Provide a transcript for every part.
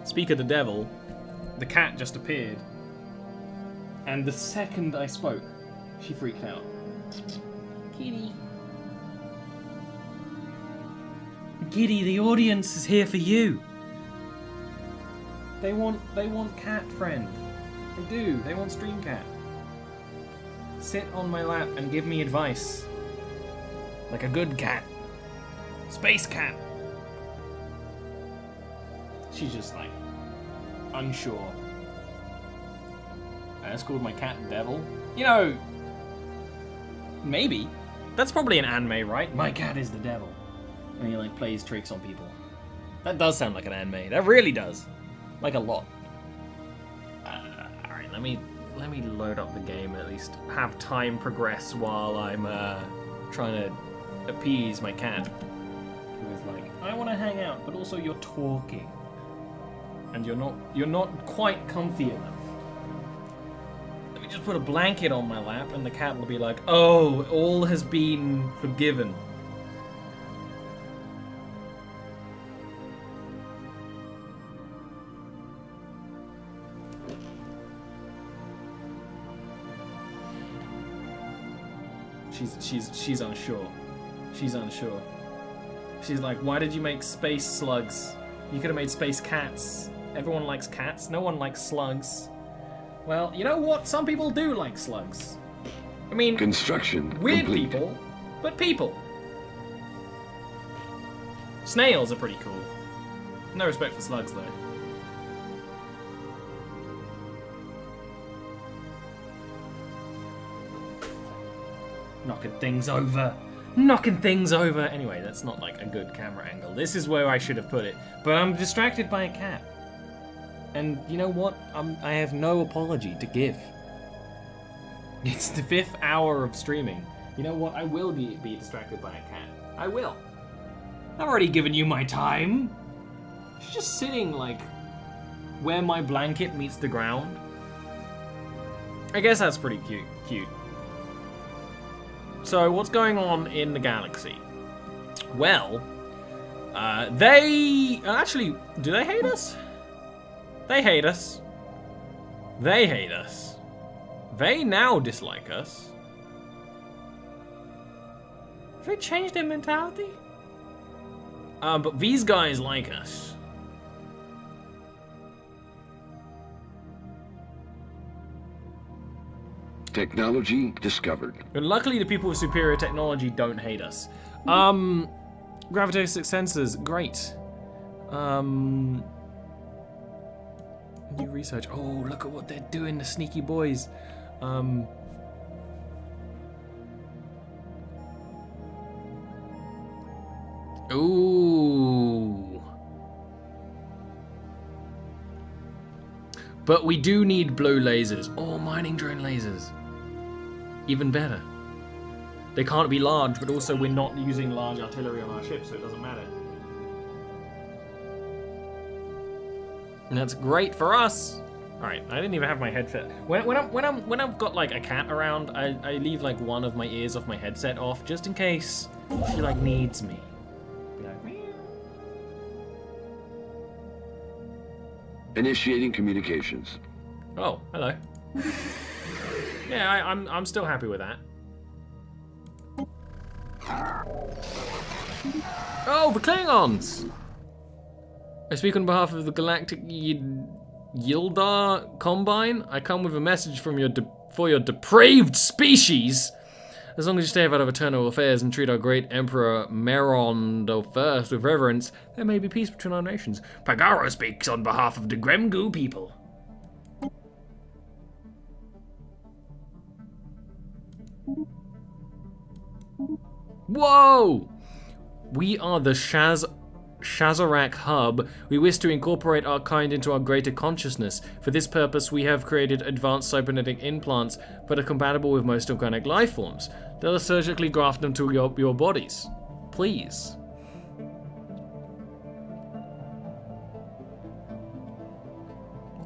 Speak of the devil, the cat just appeared. And the second I spoke, she freaked out. Kitty. Giddy, the audience is here for you. They want cat friend. They do. They want stream cat. Sit on my lap and give me advice. Like a good cat. Space cat. She's just like unsure. I just called my cat Devil. You know, maybe. That's probably an anime, right? My cat is the devil. And he like plays tricks on people. That does sound like an anime. That really does. Like a lot. Alright, let me load up the game and at least have time progress while I'm trying to appease my cat. Who is like, I want to hang out, but also you're talking. And you're not quite comfy enough. Let me just put a blanket on my lap and the cat will be like, oh, all has been forgiven. She's unsure. She's unsure. She's like, why did you make space slugs? You could have made space cats. Everyone likes cats. No one likes slugs. Well, you know what? Some people do like slugs. I mean, construction weird complete. People, but people. Snails are pretty cool. No respect for slugs, though. Knocking things over. Knocking things over. Anyway, that's not like a good camera angle. This is where I should have put it. But I'm distracted by a cat. And you know what? I have no apology to give. It's the 5th hour of streaming. You know what? I will be distracted by a cat. I will. I've already given you my time. She's just sitting like where my blanket meets the ground. I guess that's pretty cute. So, what's going on in the galaxy? Well, they... Actually, do they hate us? They hate us. They hate us. They now dislike us. Have they changed their mentality? But these guys like us. Technology discovered. And luckily the people with superior technology don't hate us. Gravitational sensors, great. New research. Oh, look at what they're doing, the sneaky boys. Ooh. But we do need blue lasers. Oh, mining drone lasers. Even better. They can't be large, but also we're not using large artillery on our ship, so it doesn't matter. And that's great for us. All right, I didn't even have my headset. When I've got like a cat around, I leave like one of my ears off my headset off just in case she like needs me. Be like, meow. Initiating communications. Oh, hello. Yeah, I'm still happy with that. Oh, the Klingons! I speak on behalf of the Galactic Yildar Combine. I come with a message from for your depraved species. As long as you stay out of eternal affairs and treat our great Emperor Meron I with reverence, there may be peace between our nations. Pagaro speaks on behalf of the Gremgu people. Whoa! We are the Shazarak Hub. We wish to incorporate our kind into our greater consciousness. For this purpose, we have created advanced cybernetic implants that are compatible with most organic life forms. They'll surgically graft them to your bodies. Please.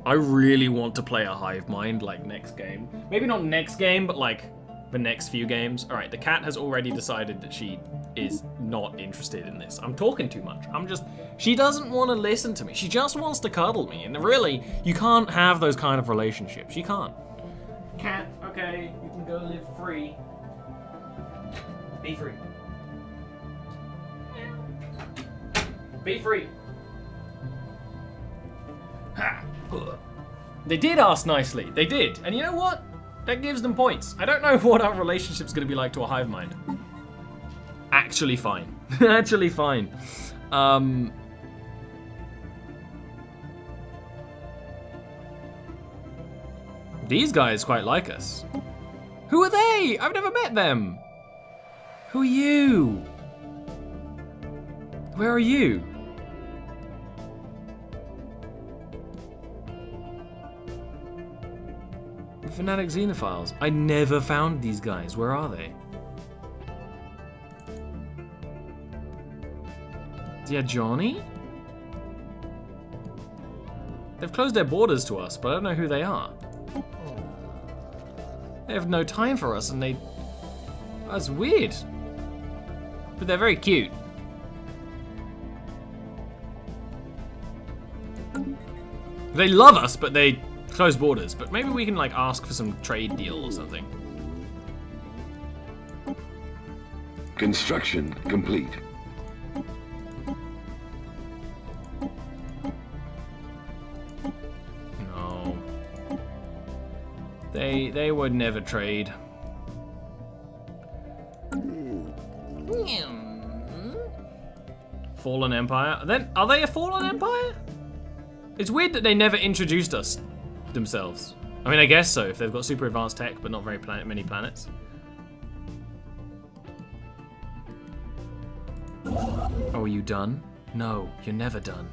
I really want to play a hive mind like next game. Maybe not next game, but like the next few games. Alright, the cat has already decided that she is not interested in this. I'm talking too much. She doesn't want to listen to me. She just wants to cuddle me. And really, you can't have those kind of relationships. You can't. Cat, okay, you can go live free. Be free. Be free. Ha. They did ask nicely. They did. And you know what? That gives them points. I don't know what our relationship's going to be like to a hive mind. Actually fine. Actually fine. These guys quite like us. Who are they? I've never met them. Who are you? Where are you? Fanatic Xenophiles. I never found these guys. Where are they? Yeah, Johnny? They've closed their borders to us, but I don't know who they are. They have no time for us, and they... That's weird. But they're very cute. They love us, but they close borders. But maybe we can, like, ask for some trade deal or something. Construction complete. No. They would never trade. Fallen Empire. Then are they a fallen empire? It's weird that they never introduced us themselves. I mean, I guess so if they've got super advanced tech, but not very many planets. Oh, are you done? No, you're never done.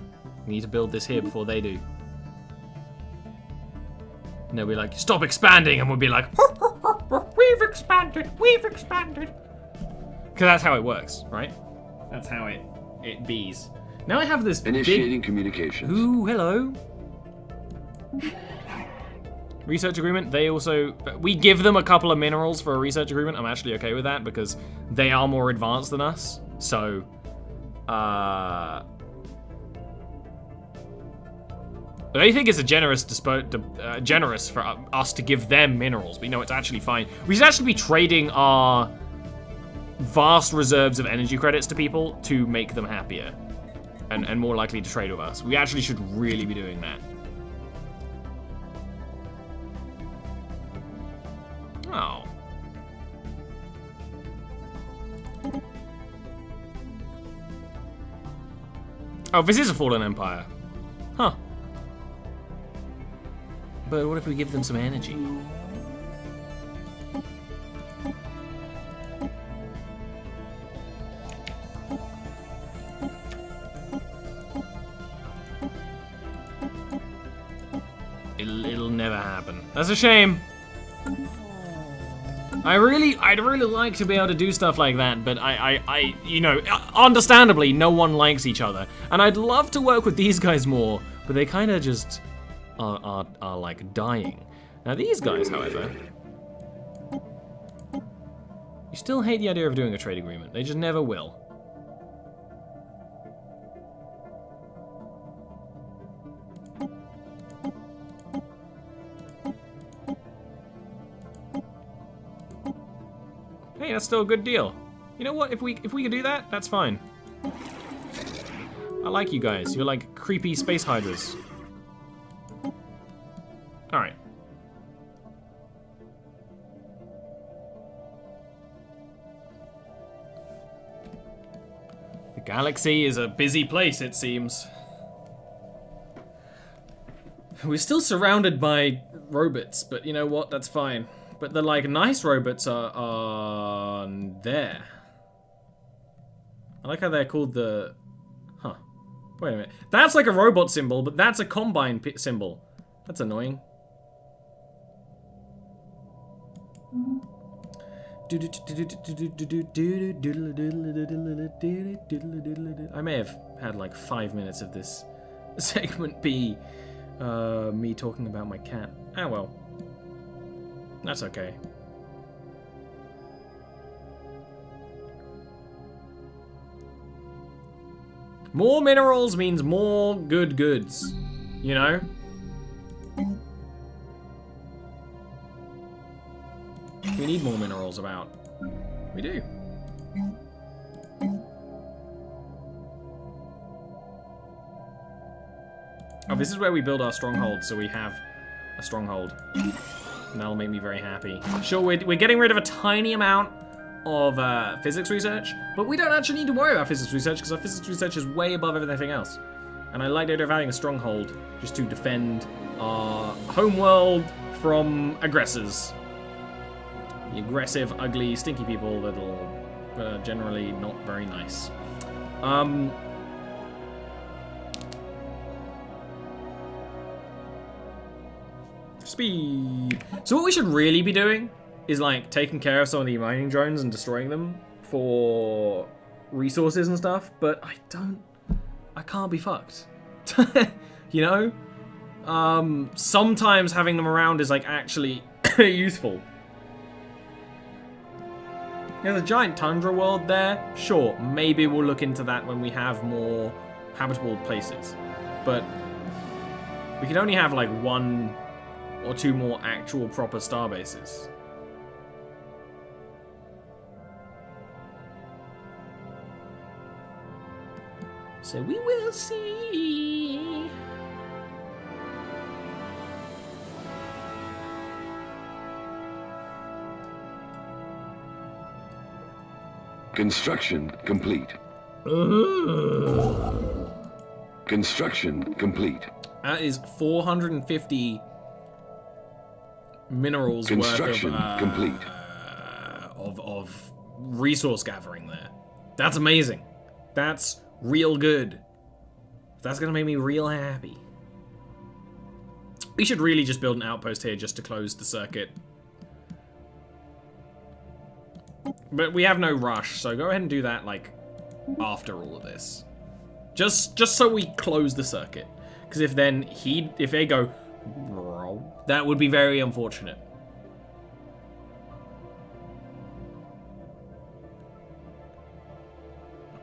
We need to build this here before they do. And they'll be like, stop expanding, and we'll be like, we've expanded, we've expanded. Because that's how it works, right? That's how it bees. Now I have this Initiating communications. Ooh, hello. Research agreement, they also... We give them a couple of minerals for a research agreement. I'm actually okay with that because they are more advanced than us. So, I think it's a generous for us to give them minerals, but you know, it's actually fine. We should actually be trading our vast reserves of energy credits to people to make them happier and more likely to trade with us. We actually should really be doing that. Oh. Oh, this is a fallen empire. Huh. But what if we give them some energy? It'll never happen. That's a shame. I'd really like to be able to do stuff like that, but I you know, understandably, no one likes each other. And I'd love to work with these guys more, but they kind of just are like dying. Now these guys, however, you still hate the idea of doing a trade agreement. They just never will. Hey, that's still a good deal. You know what? If we could do that, that's fine. I like you guys. You're like creepy space hydras. All right. The galaxy is a busy place, it seems. We're still surrounded by robots, but you know what? That's fine. But the, like, nice robots are there. I like how they're called the... Huh. Wait a minute. That's like a robot symbol, but that's a combine symbol. That's annoying. I may have had like 5 minutes of this segment be me talking about my cat. Ah, well. That's okay. More minerals means more good goods. You know? We need more minerals about. We do. Oh, this is where we build our stronghold, so we have a stronghold. And that'll make me very happy. Sure, we're getting rid of a tiny amount of physics research, but we don't actually need to worry about physics research because our physics research is way above everything else. And I like the idea of having a stronghold just to defend our homeworld from aggressors. The aggressive, ugly, stinky people that are generally not very nice. Speed. So what we should really be doing is like taking care of some of the mining drones and destroying them for resources and stuff, but I can't be fucked. You know? Sometimes having them around is like actually useful. There's a giant tundra world there. Sure, maybe we'll look into that when we have more habitable places. But we can only have like 1 or 2 more actual proper star bases. So we will see. Construction complete. Construction complete. That is 450 minerals Construction worth complete. Of resource gathering there. That's amazing. That's real good. That's gonna make me real happy. We should really just build an outpost here just to close the circuit. But we have no rush, so go ahead and do that like after all of this. Just so we close the circuit. Because if they go, that would be very unfortunate.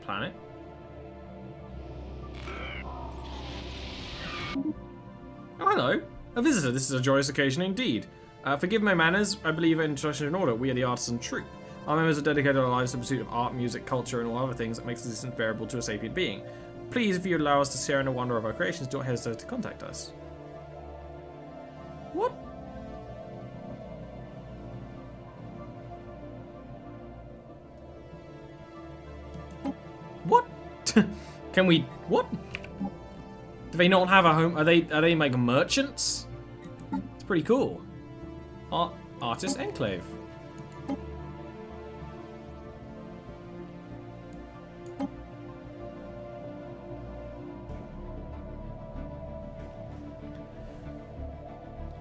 Planet. Oh, hello. A visitor. This is a joyous occasion indeed. Forgive my manners. I believe in tradition and order. We are the artisan troupe. Our members are dedicated our lives to the pursuit of art, music, culture, and all other things that makes existence bearable to a sapient being. Please, if you allow us to share in the wonder of our creations, don't hesitate to contact us. What? What? Can we? What? Do they not have a home? Are they like merchants? It's pretty cool. Artist Enclave.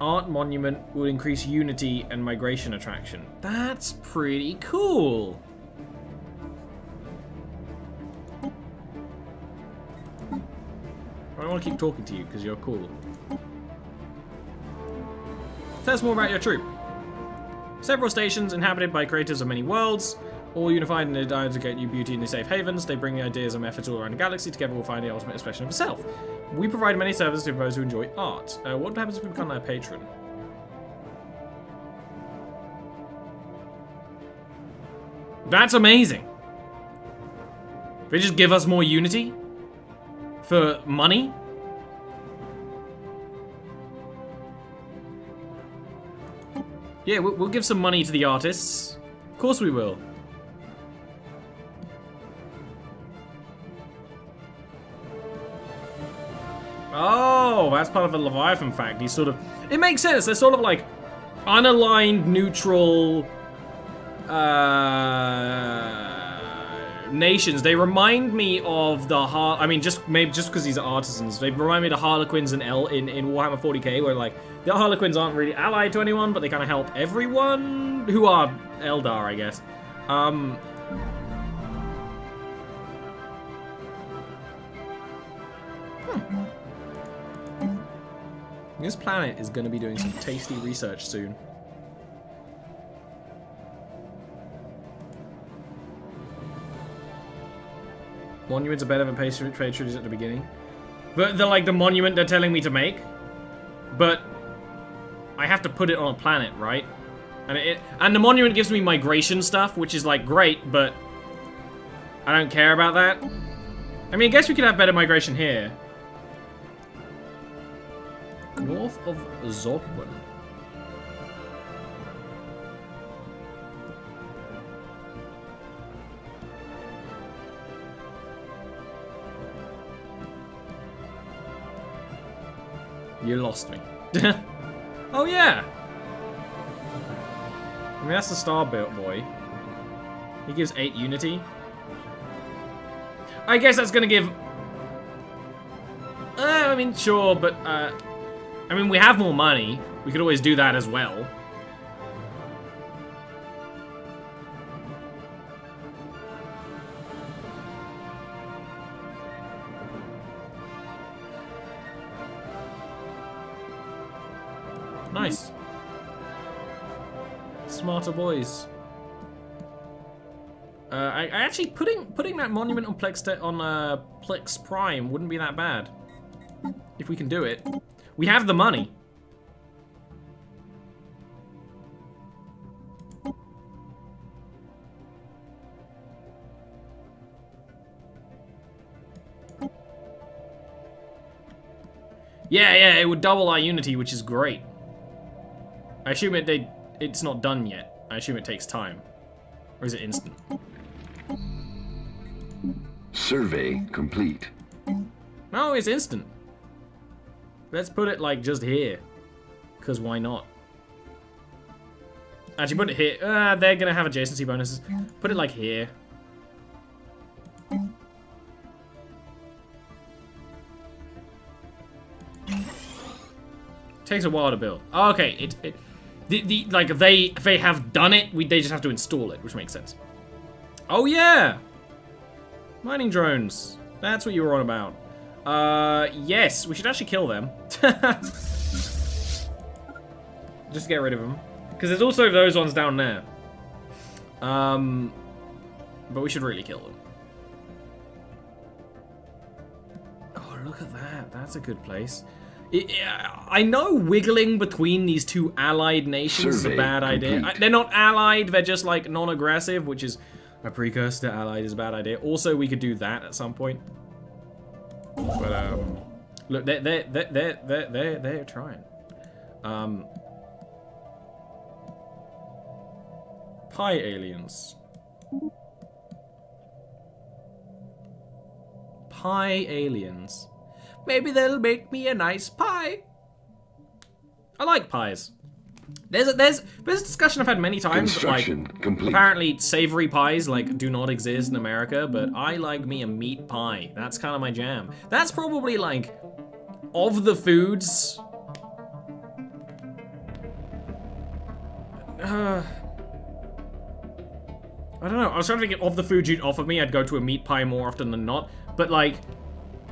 Art monument will increase unity and migration attraction. That's pretty cool. I want to keep talking to you because you're cool. Tell us more about your troupe. Several stations inhabited by creators of many worlds, all unified in their desire to get you beauty in the safe havens. They bring the ideas and methods all around the galaxy. Together we'll find the ultimate expression of the self. We provide many services to those who enjoy art. What happens if we become their patron? That's amazing. They just give us more unity? For money? Yeah, we'll give some money to the artists. Of course we will. Oh, that's part of the Leviathan fact. He's sort of... It makes sense. They're sort of like unaligned, neutral nations. They remind me of the maybe just because these are artisans. They remind me of the Harlequins in Warhammer 40k, where like the Harlequins aren't really allied to anyone, but they kind of help everyone who are Eldar, I guess. This planet is going to be doing some tasty research soon. Monuments are better than trade treaties at the beginning. But the like the monument they're telling me to make. But I have to put it on a planet, right? And the monument gives me migration stuff, which is like great, but I don't care about that. I mean, I guess we could have better migration here. North of Zodwan. You lost me. Oh yeah! I mean, that's the star built boy. He gives 8 unity. I guess that's gonna give... I mean, sure, but... I mean, we have more money. We could always do that as well. Nice. Smarter boys. I actually putting that monument on Plex Prime wouldn't be that bad if we can do it. We have the money. Yeah, it would double our unity, which is great. I assume it's not done yet. I assume it takes time. Or is it instant? Survey complete. No, it's instant. Let's put it like just here. Because why not? Actually, put it here. They're gonna have adjacency bonuses. Put it like here. Takes a while to build. Oh, okay, like they have done it. They just have to install it, which makes sense. Oh yeah, mining drones. That's what you were on about. Yes, we should actually kill them. Just get rid of them, because there's also those ones down there. But we should really kill them. Oh, look at that. That's a good place. I know wiggling between these two allied nations is a bad idea. They're not allied, they're just like non-aggressive, which is a precursor to allied is a bad idea. Also, we could do that at some point. But look, they're trying. Pie aliens. Pie aliens. Maybe they'll make me a nice pie. I like pies. There's a discussion I've had many times that, like, apparently savory pies like do not exist in America, but I like me a meat pie. That's kind of my jam. That's probably like of the foods. I don't know. I was trying to think of the food you'd offer me. I'd go to a meat pie more often than not, but like.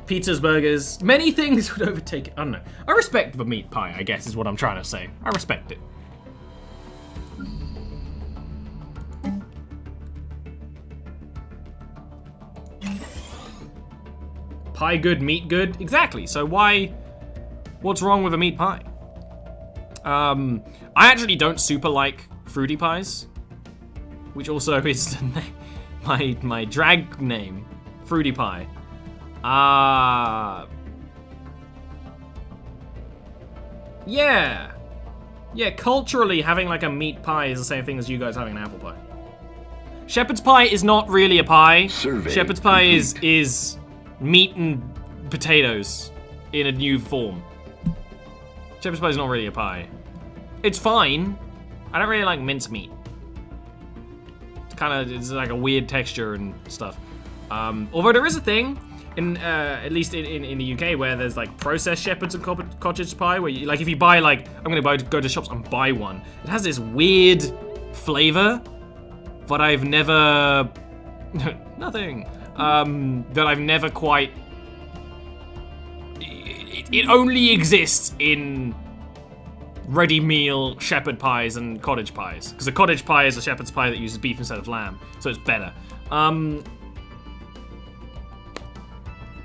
Pizzas, burgers, many things would overtake it. I don't know. I respect the meat pie, I guess, is what I'm trying to say. I respect it. Pie good, meat good? Exactly. So what's wrong with a meat pie? I actually don't super like fruity pies, which also is my drag name, Fruity Pie. Yeah. Yeah, culturally, having like a meat pie is the same thing as you guys having an apple pie. Shepherd's pie is not really a pie. Shepherd's pie is meat and potatoes in a new form. Shepherd's pie is not really a pie. It's fine. I don't really like mincemeat. It's like a weird texture and stuff. Although there is a thing in at least in the UK where there's like processed shepherd's and cottage pie where you, like if you buy like I'm gonna go to shops and buy one. It has this weird flavor, but I've never nothing. That I've never quite. It only exists in ready meal shepherd pies and cottage pies because a cottage pie is a shepherd's pie that uses beef instead of lamb, so it's better.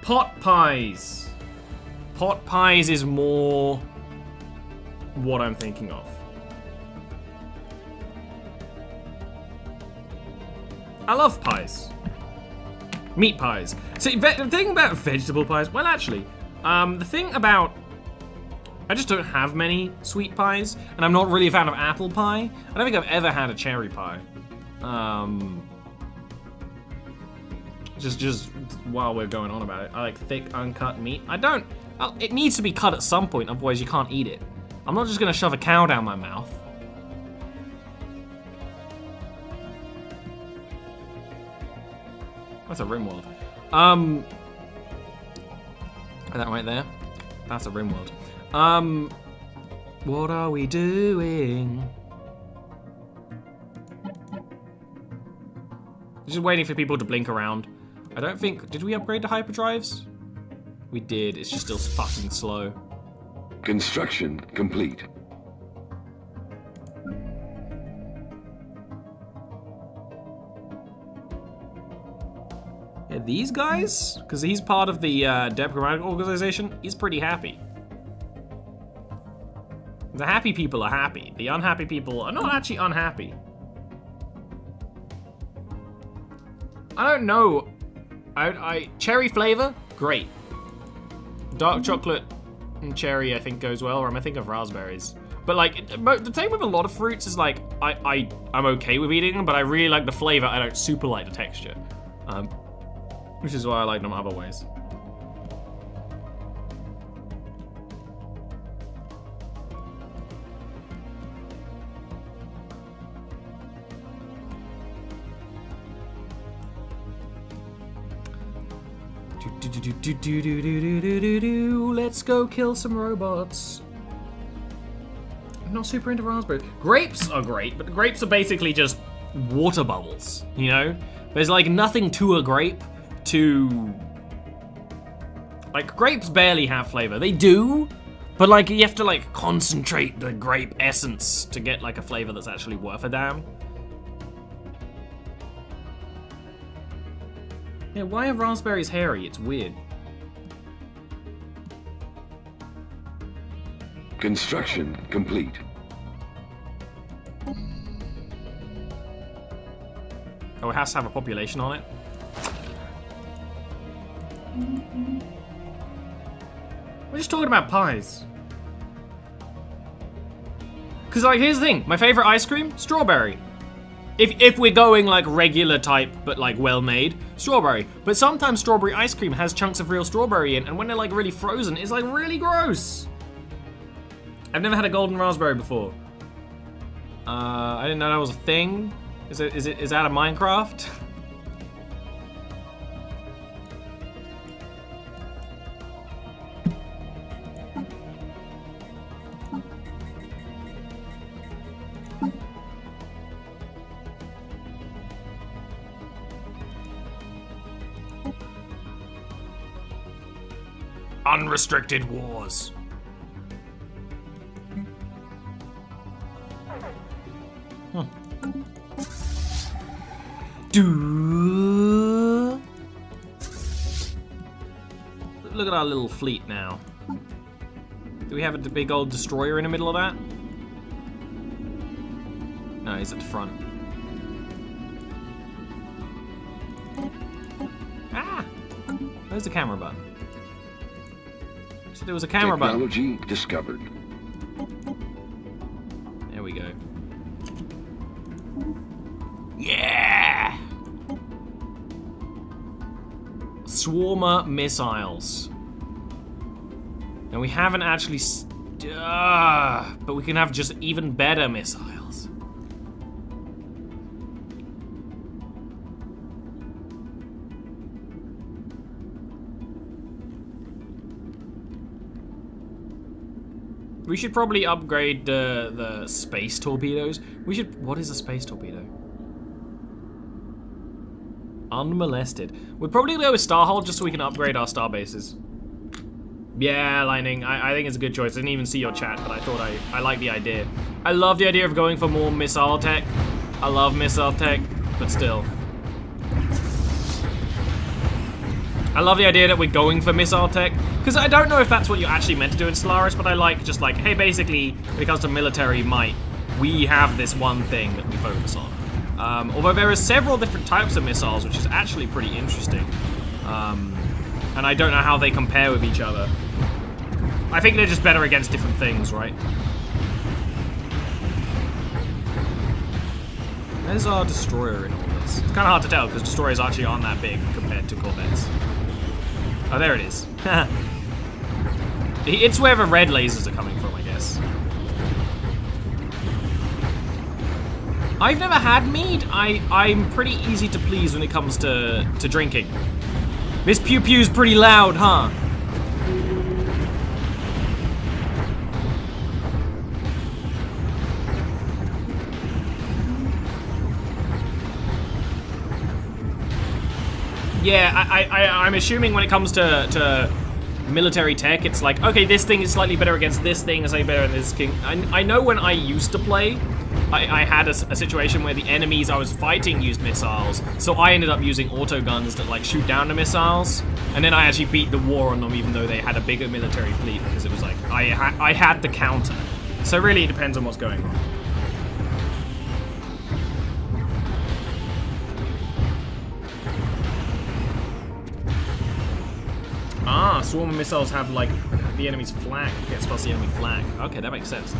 Pot pies. Pot pies is more what I'm thinking of. I love pies. Meat pies. So the thing about vegetable pies, well actually, the thing about, I just don't have many sweet pies, and I'm not really a fan of apple pie. I don't think I've ever had a cherry pie. Just while we're going on about it, I like thick, uncut meat. It needs to be cut at some point, otherwise you can't eat it. I'm not just gonna shove a cow down my mouth. That's a rimworld. That right there? That's a rimworld. What are we doing? Just waiting for people to blink around. I don't think, did we upgrade to hyperdrives? We did, it's just still fucking slow. Construction complete. Yeah, these guys, because he's part of the diplomatic organization, he's pretty happy. The happy people are happy. The unhappy people are not actually unhappy. I don't know. Cherry flavor, great. Dark chocolate and cherry, I think goes well, or I'm thinking of raspberries. But like, the thing with a lot of fruits is like, I'm okay with eating them, but I really like the flavor. I don't super like the texture, which is why I like them other ways. Let's go kill some robots. I'm not super into raspberries. Grapes are great, but the grapes are basically just water bubbles, you know? There's like nothing to a grape to... Like, grapes barely have flavor. They do, but like you have to like concentrate the grape essence to get like a flavor that's actually worth a damn. Yeah, why are raspberries hairy? It's weird. Construction complete. Oh, it has to have a population on it? We're just talking about pies. Because, like, here's the thing. My favorite ice cream? Strawberry. If we're going, like, regular type, but, like, well-made, strawberry. But sometimes strawberry ice cream has chunks of real strawberry in, and when they're, like, really frozen, it's, like, really gross. I've never had a golden raspberry before. I didn't know that was a thing. Is that a Minecraft? Unrestricted wars. Look at our little fleet now. Do we have a big old destroyer in the middle of that? No, he's at the front. Ah! Where's the camera button? So there was a camera button. Technology discovered. There we go. Yeah! Swarmer missiles. And we haven't actually... but we can have just even better missiles. We should probably upgrade the space torpedoes. We should... What is a space torpedo? Unmolested. We're probably gonna go with Starhold just so we can upgrade our star bases. Yeah, Lightning, I think it's a good choice. I didn't even see your chat, but I thought I like the idea. I love the idea of going for more missile tech. I love missile tech, but still. I love the idea that we're going for missile tech, because I don't know if that's what you're actually meant to do in Stellaris, but I like just like, hey, basically, when it comes to military might, we have this one thing that we focus on. Although there are several different types of missiles, which is actually pretty interesting. And I don't know how they compare with each other. I think they're just better against different things, right? Where's our destroyer in all this? It's kind of hard to tell because destroyers actually aren't that big compared to corvettes. Oh, there it is. It's where the red lasers are coming from, I guess. I've never had mead. I'm pretty easy to please when it comes to drinking. This pew pew's pretty loud, huh? Yeah, I'm assuming when it comes to military tech, it's like, okay, this thing is slightly better against this thing, is slightly better than this thing. I know when I used to play, I had a situation where the enemies I was fighting used missiles, so I ended up using auto guns that like shoot down the missiles, and then I actually beat the war on them even though they had a bigger military fleet because it was like, I had the counter. So really it depends on what's going on. Ah, swarm missiles have like the enemy's flak, gets past the enemy flak. Okay, that makes sense.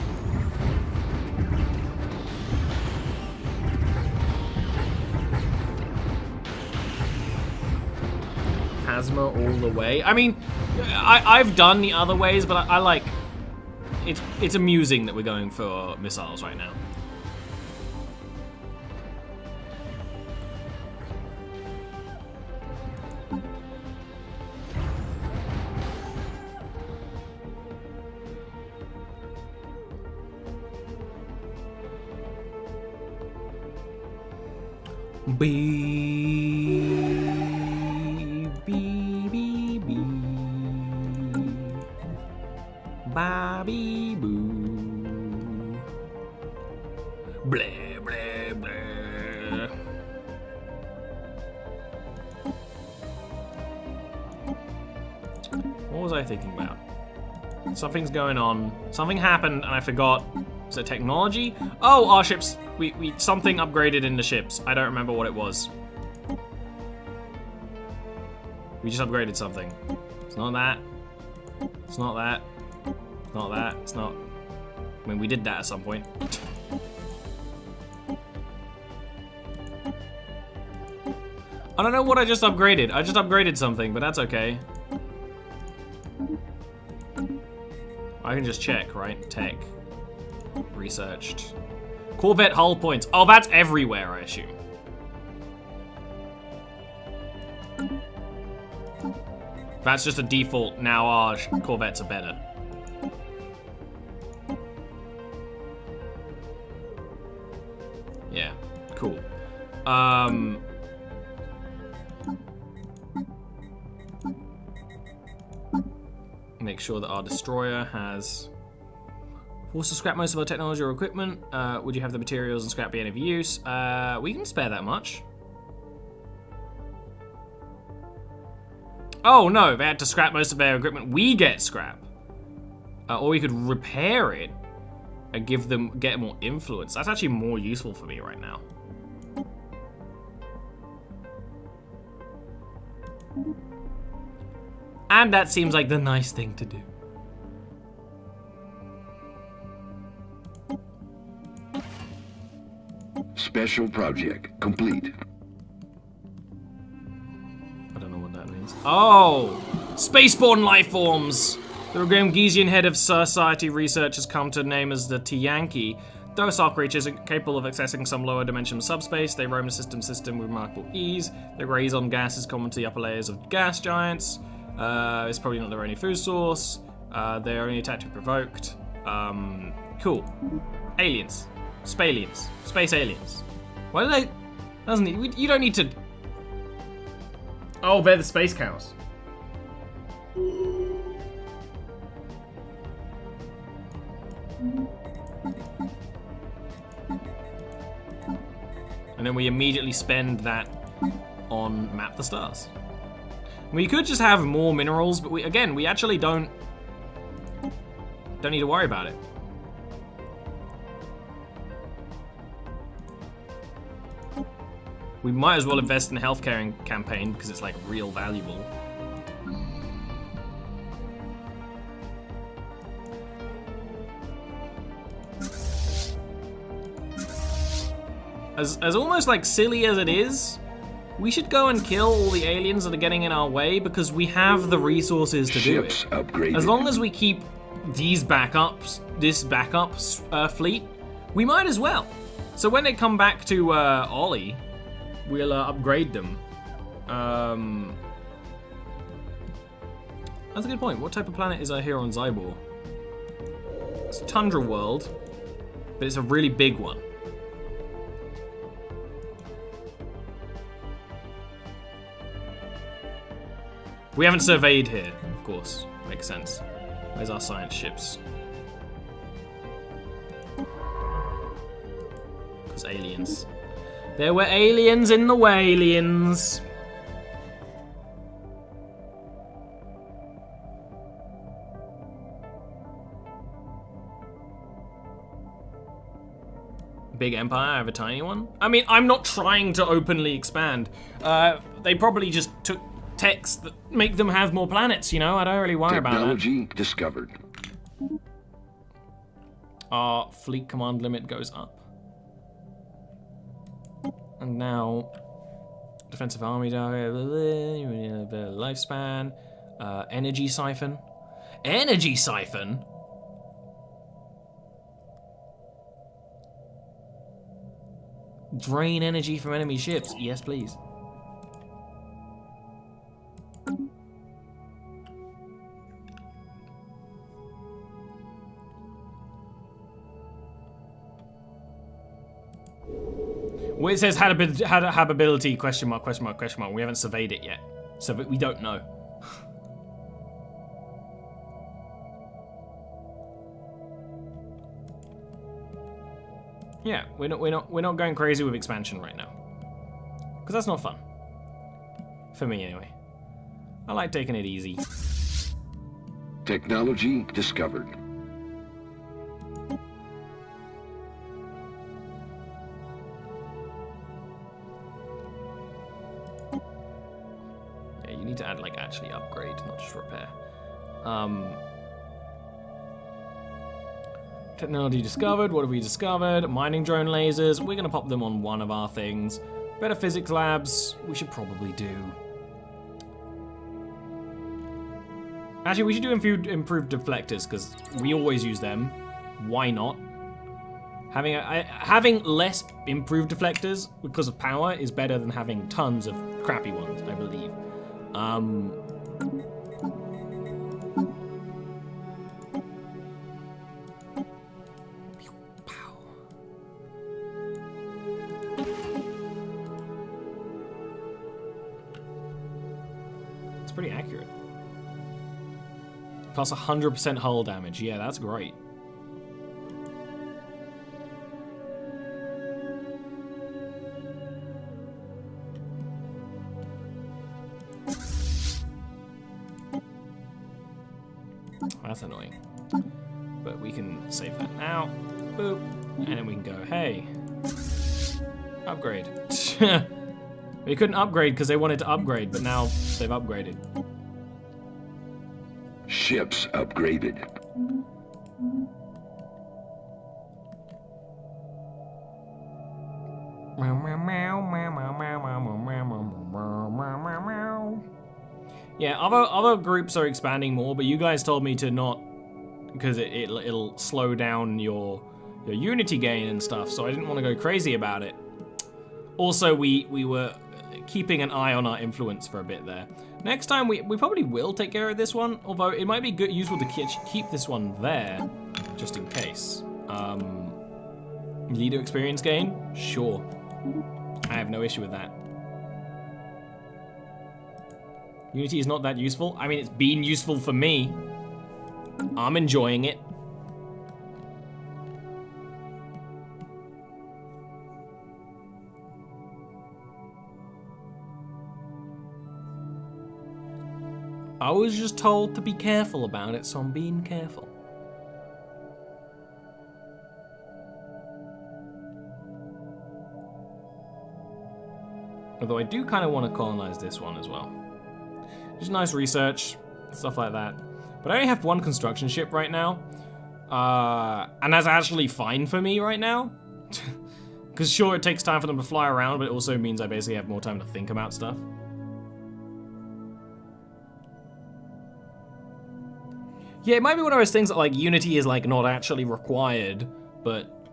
Phasma all the way. I mean, I've done the other ways, but I like it's amusing that we're going for missiles right now. Bee, bee, bee, bee. Bobby boo. Blah, blah, blah. What was I thinking about? Something's going on. Something happened and I forgot. Is it technology? Oh, our ships. We something upgraded in the ships. I don't remember what it was. We just upgraded something. It's not that. It's not that. It's not that. It's not. I mean, we did that at some point. I don't know what I just upgraded. I just upgraded something, but that's okay. I can just check, right? Tech. Researched. Corvette hull points. Oh, that's everywhere, I assume. That's just a default. Now our Corvettes are better. Yeah, cool. Make sure that our destroyer has forced to scrap most of our technology or equipment. Would you have the materials and scrap be any use? We can spare that much. Oh no, they had to scrap most of their equipment. We get scrap. Or we could repair it and get more influence. That's actually more useful for me right now. And that seems like the nice thing to do. Special project complete. I don't know what that means. Oh! Spaceborne life forms! The Gamgesian head of society research has come to name as the Tiyanki. Docile creatures are capable of accessing some lower dimensional subspace. They roam the system with remarkable ease. They graze on gases common to the upper layers of gas giants. It's probably not their only food source. They're only attacked if provoked. Cool. Aliens. Spalians. Space aliens. Why do they... Doesn't it, you don't need to... Oh, they're the space cows. And then we immediately spend that on Map the Stars. We could just have more minerals, but we actually don't need to worry about it. We might as well invest in a healthcare campaign because it's like real valuable. As almost like silly as it is, we should go and kill all the aliens that are getting in our way because we have the resources to do it. Upgraded. As long as we keep these backups, this backup fleet, we might as well. So when they come back to Ollie, we'll upgrade them. That's a good point. What type of planet is here on Zybor? It's a tundra world, but it's a really big one. We haven't surveyed here, of course. Makes sense. Where's our science ships? Because aliens. There were aliens in the Walians. Big empire, I have a tiny one. I mean, I'm not trying to openly expand. They probably just took techs that make them have more planets, you know? I don't really worry about that. Technology discovered. Our fleet command limit goes up. And now, defensive army, lifespan, energy siphon. Energy siphon? Drain energy from enemy ships. Yes, please. Well, it says habitability, question mark, question mark, question mark. We haven't surveyed it yet, so we don't know. Yeah, we're not going crazy with expansion right now, because that's not fun. For me, anyway. I like taking it easy. Technology discovered. Yeah, you need to add, like, actually upgrade, not just repair. Technology discovered. What have we discovered? Mining drone lasers. We're gonna pop them on one of our things. Better physics labs. We should probably do. Actually, we should do improved deflectors because we always use them. Why not? Having less improved deflectors because of power is better than having tons of crappy ones, I believe. It's pretty accurate. Plus 100% hull damage. Yeah, that's great. That's annoying. But we can save that now. Boop. And then we can go, hey. Upgrade. We couldn't upgrade because they wanted to upgrade, but now they've upgraded. Ships upgraded. Yeah, other groups are expanding more, but you guys told me to not, because it'll slow down your unity gain and stuff, so I didn't want to go crazy about it. Also, we were keeping an eye on our influence for a bit there. Next time, we probably will take care of this one, although it might be useful to keep this one there, just in case. Leader experience gain? Sure. I have no issue with that. Unity is not that useful. I mean, it's been useful for me. I'm enjoying it. I was just told to be careful about it, so I'm being careful. Although I do kind of want to colonize this one as well. Just nice research, stuff like that. But I only have one construction ship right now. And that's actually fine for me right now. Because sure, it takes time for them to fly around, but it also means I basically have more time to think about stuff. Yeah, it might be one of those things that like Unity is like not actually required, but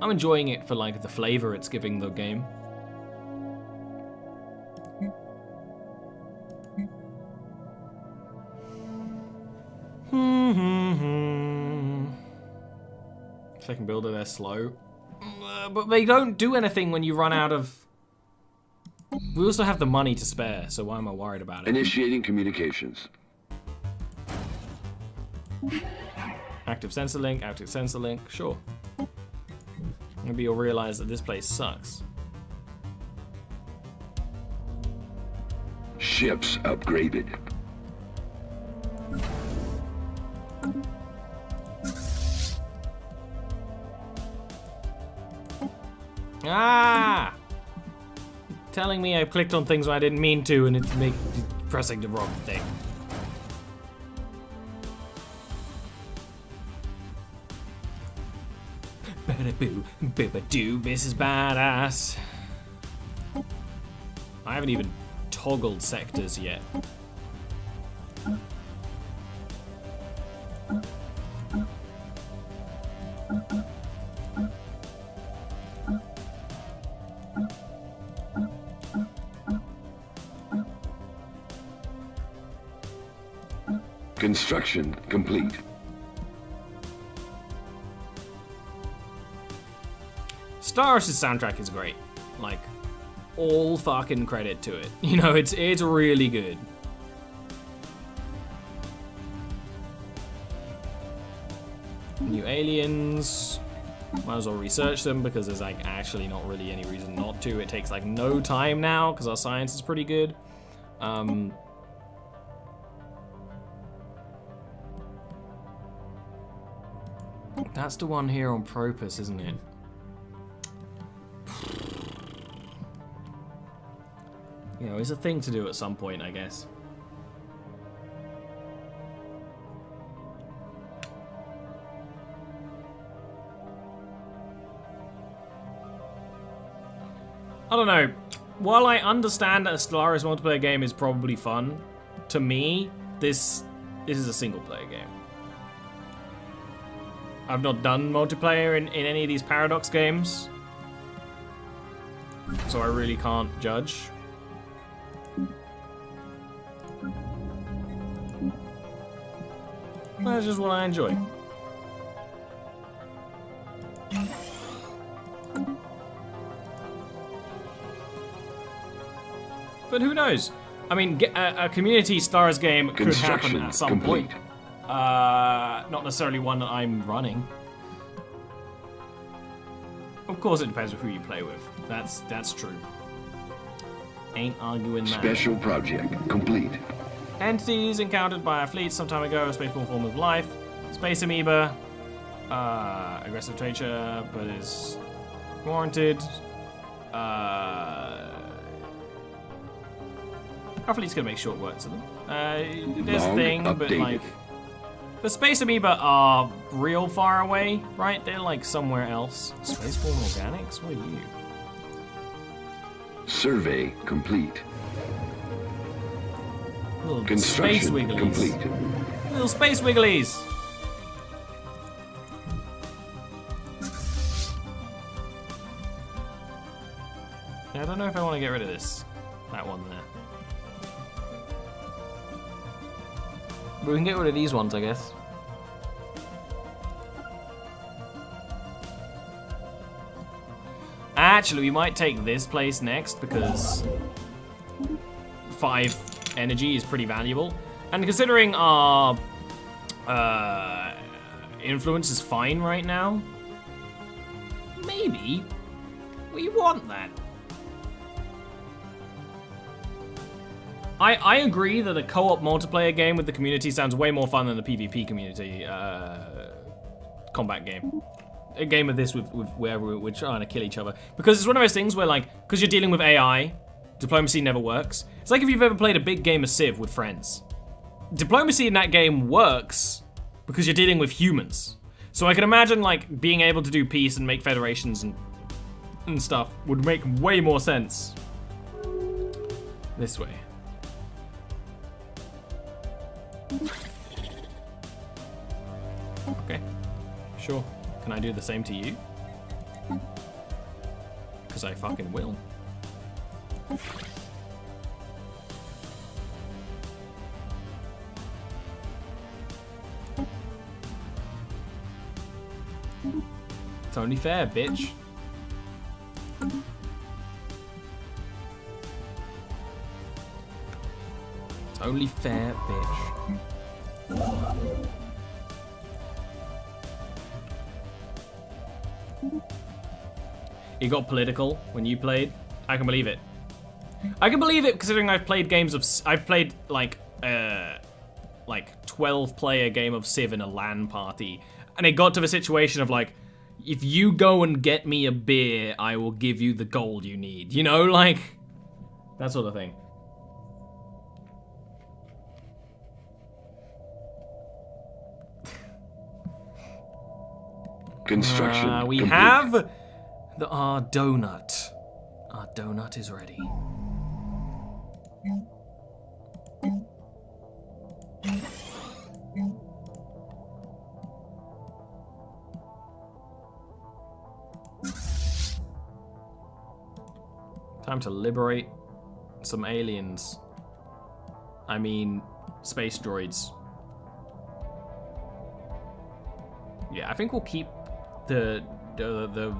I'm enjoying it for like the flavor it's giving the game. Second builder, they're slow. But they don't do anything when you run out of... We also have the money to spare, so why am I worried about it? Initiating communications. Active sensor link, sure. Maybe you'll realize that this place sucks. Ships upgraded. Ah! Telling me I clicked on things when I didn't mean to, and it's pressing the wrong thing. Ba-da-boo, this is badass. I haven't even toggled sectors yet. Construction complete. Stellaris' soundtrack is great. Like, all fucking credit to it. You know, it's really good. New aliens. Might as well research them because there's like actually not really any reason not to. It takes like no time now because our science is pretty good. That's the one here on Propus, isn't it? You know, it's a thing to do at some point, I guess. I don't know. While I understand that a Stellaris multiplayer game is probably fun, to me, this is a single-player game. I've not done multiplayer in any of these Paradox games, so I really can't judge. That's just what I enjoy. But who knows? I mean, a community Stars game could happen at some point. Not necessarily one that I'm running. Of course, it depends on who you play with. That's true. Ain't arguing that. Special project complete. Entities encountered by our fleet some time ago, a spaceborne form of life. Space amoeba. Aggressive nature, but is warranted. Our fleet's gonna make short work to them. There's a thing, but like... The space amoeba are real far away, right? They're like somewhere else. Spaceborne organics? What are you? Survey complete. Little Construction space wigglies. complete. Little space wigglies! Yeah, I don't know if I want to get rid of this. That one there. But we can get rid of these ones, I guess. Actually, we might take this place next because 5 energy is pretty valuable. And considering our influence is fine right now, maybe we want that. I agree that a co-op multiplayer game with the community sounds way more fun than the PvP community combat game. A game of this with where we're trying to kill each other. Because it's one of those things where, like, because you're dealing with AI, diplomacy never works. It's like if you've ever played a big game of Civ with friends. Diplomacy in that game works because you're dealing with humans. So I can imagine, like, being able to do peace and make federations and stuff would make way more sense this way. Okay, sure. Can I do the same to you? Because I fucking will. It's only fair, bitch. It's only fair, bitch. It got political when you played. I can believe it. I can believe it considering I've played games of... I've played like 12-player game of Civ in a LAN party. And it got to the situation of like, if you go and get me a beer, I will give you the gold you need. You know, like, that sort of thing. Construction We complete. have our donut. Our donut is ready. Time to liberate some aliens. I mean, space droids. Yeah, I think we'll keep the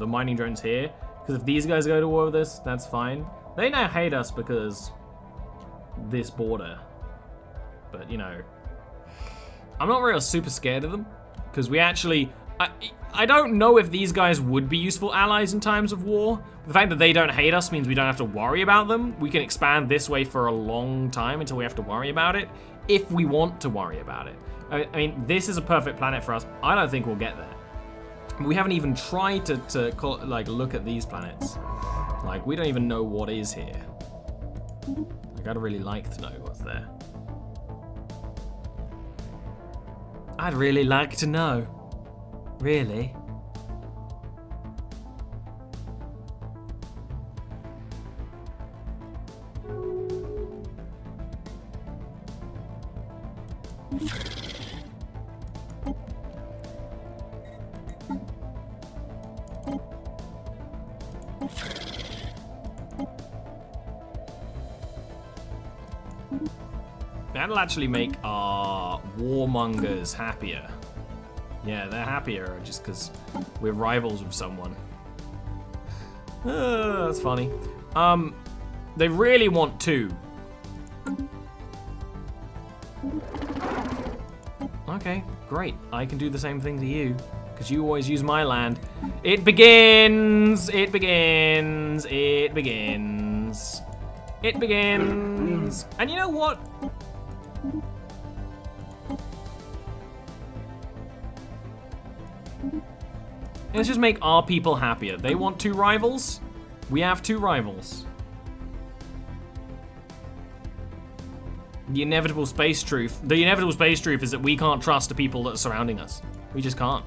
mining drones here, because if these guys go to war with us, that's fine. They now hate us because this border. But, you know, I'm not really super scared of them, because we actually... I don't know if these guys would be useful allies in times of war. The fact that they don't hate us means we don't have to worry about them. We can expand this way for a long time until we have to worry about it, if we want to worry about it. I mean, this is a perfect planet for us. I don't think we'll get there. We haven't even tried to look at these planets. Like, we don't even know what is here. Like, I'd really like to know what's there. I'd really like to know. Really? That'll actually make our warmongers happier. Yeah, they're happier just because we're rivals with someone. That's funny. They really want two. Okay, great. I can do the same thing to you, because you always use my land. It begins! It begins! It begins! It begins! And you know what? Let's just make our people happier. They want two rivals. We have two rivals. The inevitable space truth. The inevitable space truth is that we can't trust the people that are surrounding us. We just can't.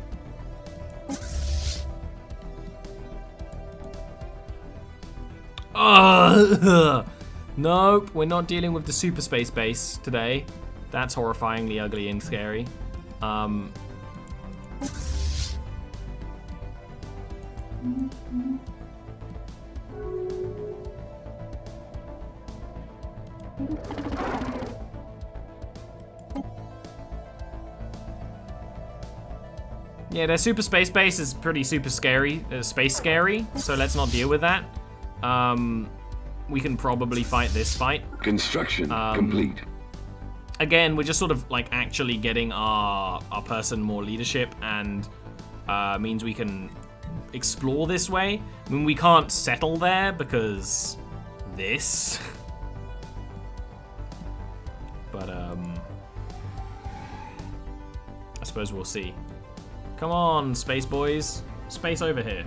Nope, we're not dealing with the super space base today. That's horrifyingly ugly and scary. Yeah, their super space base is pretty super scary, space scary, so let's not deal with that. We can probably fight this fight. Construction complete. Again, we're just sort of like actually getting our person more leadership, and means we can explore this way. I mean, we can't settle there because this. suppose we'll see. Come on, space boys. Space over here.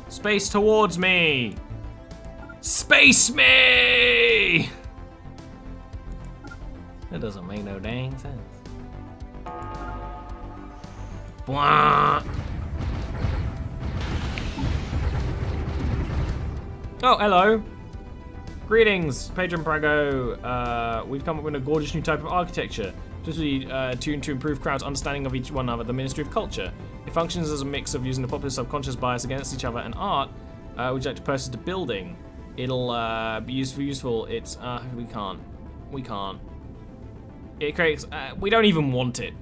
Space towards me! Space me! That doesn't make no dang sense. Blah. Oh, hello. Greetings, Patron Prago. We've come up with a gorgeous new type of architecture, specifically tuned to improve crowds' understanding of each one another, the Ministry of Culture. It functions as a mix of using the popular subconscious bias against each other and art, which actually purchase the building. It'll be useful. It's we can't. It creates. We don't even want it.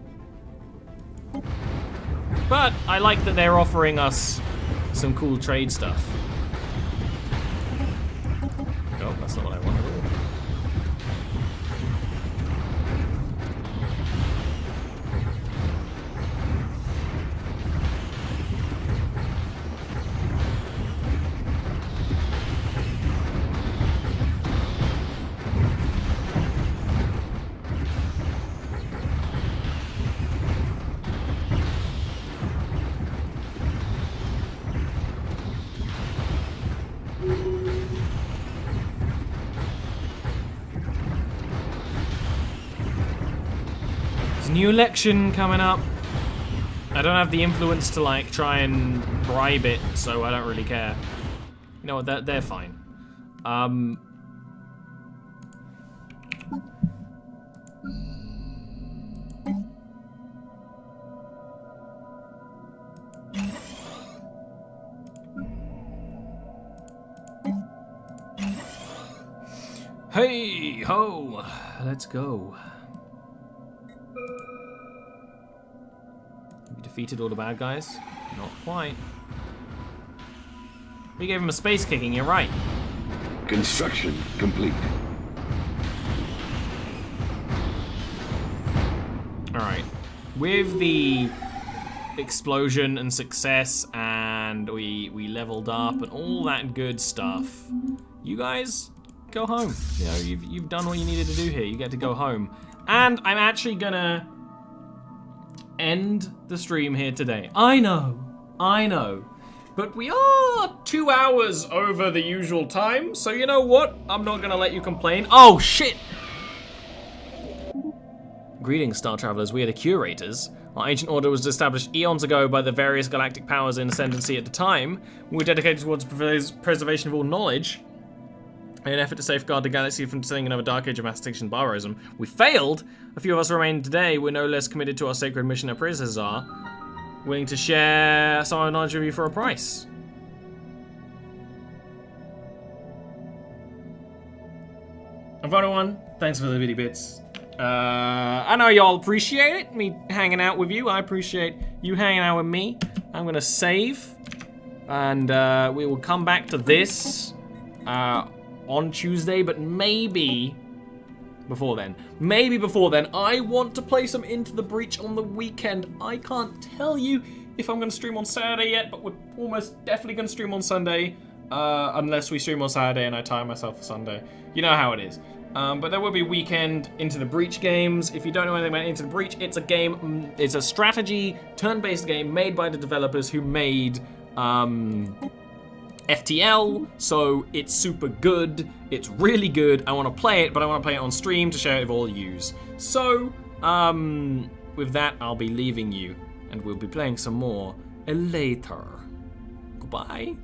But I like that they're offering us some cool trade stuff. Oh, that's not what I wanted. New election coming up. I don't have the influence to like try and bribe it, so I don't really care. You know what? They're fine. Hey ho, let's go. We defeated all the bad guys? Not quite. We gave him a space kicking, you're right. Construction complete. Alright. With the explosion and success and we leveled up and all that good stuff, you guys go home. You know, you've done what you needed to do here. You get to go home. And I'm actually gonna end the stream here today. I know. But we are 2 hours over the usual time, so you know what? I'm not gonna let you complain. Oh, shit! Greetings, Star Travelers. We are the Curators. Our ancient order was established eons ago by the various galactic powers in ascendancy at the time. We're dedicated towards preservation of all knowledge in an effort to safeguard the galaxy from descending another dark age of mass extinction and barbarism. We failed! A few of us remain today. We're no less committed to our sacred mission our predecessors are, willing to share some of our knowledge with you for a price. And for everyone, thanks for the bitty bits. I know y'all appreciate it, me hanging out with you. I appreciate you hanging out with me. I'm gonna save, and we will come back to this on Tuesday, but maybe before then. I want to play some Into the Breach on the weekend. I can't tell you if I'm going to stream on Saturday yet, but we're almost definitely going to stream on Sunday, unless we stream on Saturday and I time myself for Sunday. You know how it is. But there will be weekend Into the Breach games. If you don't know anything about Into the Breach, it's a game, it's a strategy, turn-based game made by the developers who made FTL, so it's super good. It's really good. I want to play it, but I want to play it on stream to share it with all yous. So, with that, I'll be leaving you, and we'll be playing some more later. Goodbye.